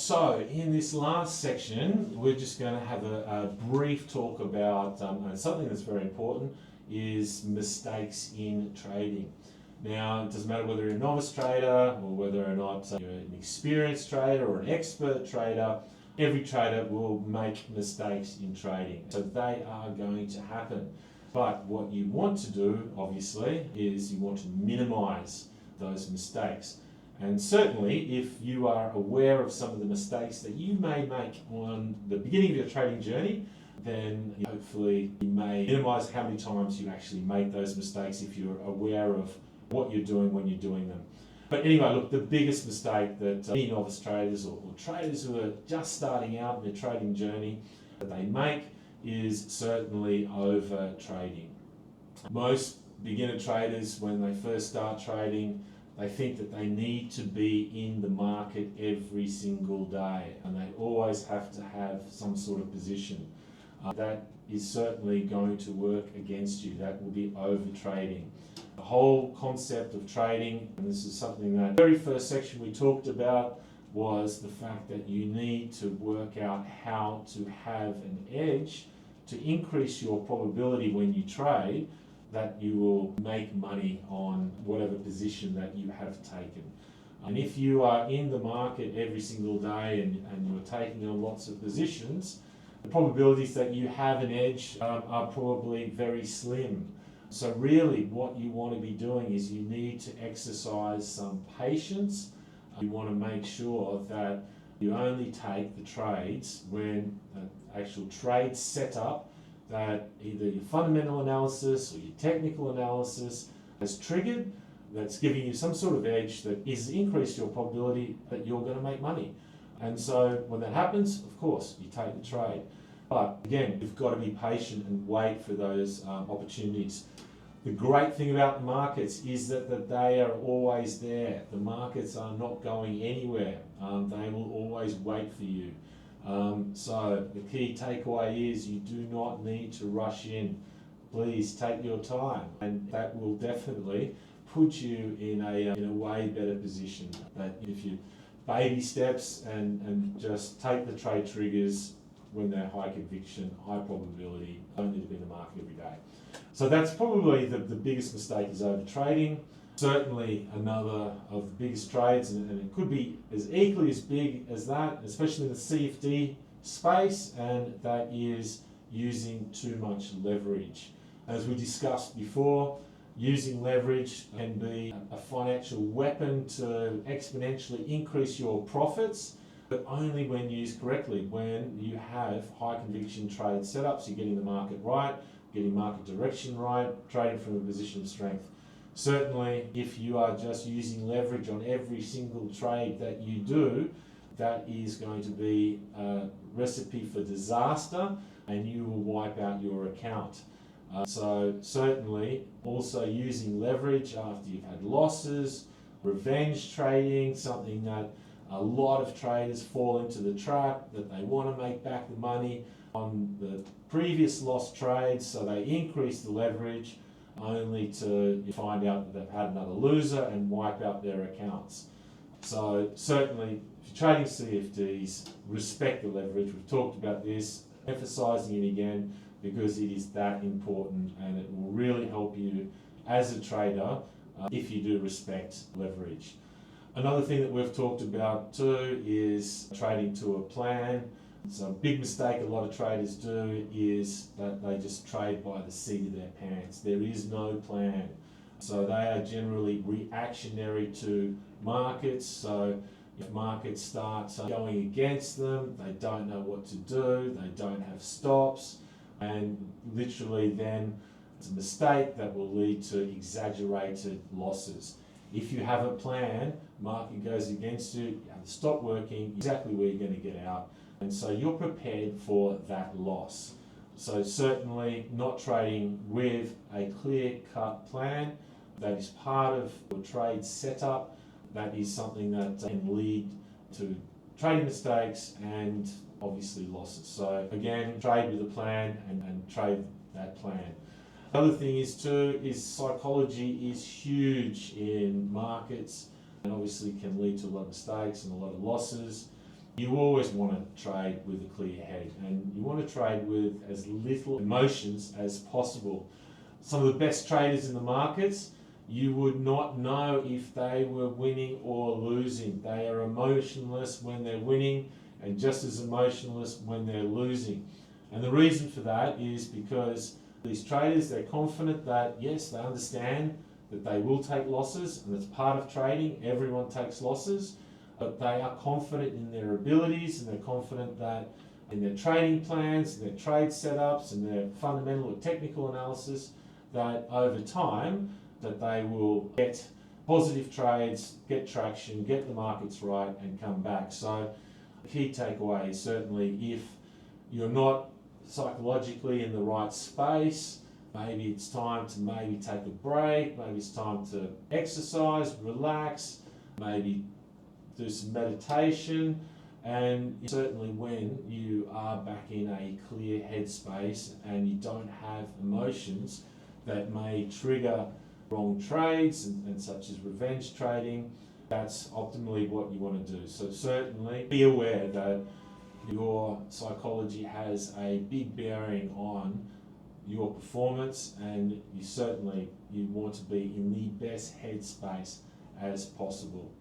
So in this last section, we're just going to have a brief talk about something that's very important is mistakes in trading. Now, it doesn't matter whether you're a novice trader or whether or not you're an experienced trader or an expert trader, every trader will make mistakes in trading. So they are going to happen. But what you want to do, obviously, is you want to minimize those mistakes. And certainly, if you are aware of some of the mistakes that you may make on the beginning of your trading journey, then hopefully you may minimize how many times you actually make those mistakes if you're aware of what you're doing when you're doing them. But anyway, look, the biggest mistake that any novice traders or traders who are just starting out in their trading journey that they make is certainly over trading. Most beginner traders, when they first start trading, they think that they need to be in the market every single day and they always have to have some sort of position. That is certainly going to work against you. That will be over trading. The whole concept of trading, and this is something that the very first section we talked about, was the fact that you need to work out how to have an edge to increase your probability when you trade that you will make money on whatever position that you have taken. And if you are in the market every single day and you're taking on lots of positions, the probabilities that you have an edge are probably very slim. So really what you want to be doing is you need to exercise some patience. You want to make sure that you only take the trades when an actual trade set up that either your fundamental analysis or your technical analysis has triggered, that's giving you some sort of edge that is increased your probability that you're going to make money. And so when that happens, of course, you take the trade. But again, you've got to be patient and wait for those opportunities. The great thing about the markets is that they are always there. The markets are not going anywhere. They will always wait for you. So the key takeaway is you do not need to rush in. Please take your time, and that will definitely put you in a way better position. That if you baby steps and just take the trade triggers when they're high conviction, high probability, don't need to be in the market every day. So that's probably the biggest mistake is over trading. Certainly another of the biggest trades, and it could be as equally as big as that, especially in the CFD space, and that is using too much leverage. As we discussed before, using leverage can be a financial weapon to exponentially increase your profits, but only when used correctly, when you have high conviction trade setups, you're getting the market right, getting market direction right, trading from a position of strength. Certainly, if you are just using leverage on every single trade that you do, that is going to be a recipe for disaster and you will wipe out your account. So certainly, also using leverage after you've had losses, revenge trading, something that a lot of traders fall into the trap that they want to make back the money on the previous lost trades, so they increase the leverage only to find out that they've had another loser and wipe out their accounts. So certainly, if you're trading CFDs, respect the leverage. We've talked about this, emphasizing it again because it is that important and it will really help you as a trader if you do respect leverage. Another thing that we've talked about too is trading to a plan. So a big mistake a lot of traders do is that they just trade by the seat of their pants. There is no plan. So they are generally reactionary to markets. So if markets start going against them, they don't know what to do, they don't have stops, and literally then it's a mistake that will lead to exaggerated losses. If you have a plan, market goes against you, you have to stop working, exactly where you're going to get out. And so you're prepared for that loss. So certainly not trading with a clear-cut plan that is part of your trade setup. That is something that can lead to trading mistakes and obviously losses. So again, trade with a plan and trade that plan. The other thing is psychology is huge in markets and obviously can lead to a lot of mistakes and a lot of losses. You always want to trade with a clear head, and you want to trade with as little emotions as possible. Some of the best traders in the markets, you would not know if they were winning or losing. They are emotionless when they're winning and just as emotionless when they're losing. And the reason for that is because these traders, they're confident that, yes, they understand that they will take losses, and it's part of trading. Everyone takes losses, but they are confident in their abilities, and they're confident that in their trading plans, their trade setups, and their fundamental or technical analysis, that over time, that they will get positive trades, get traction, get the markets right, and come back. So the key takeaway is certainly if you're not psychologically in the right space, maybe it's time to maybe take a break, maybe it's time to exercise, relax, maybe do some meditation, and certainly when you are back in a clear headspace and you don't have emotions that may trigger wrong trades and such as revenge trading, that's optimally what you want to do. So certainly be aware that your psychology has a big bearing on your performance, and you want to be in the best headspace as possible.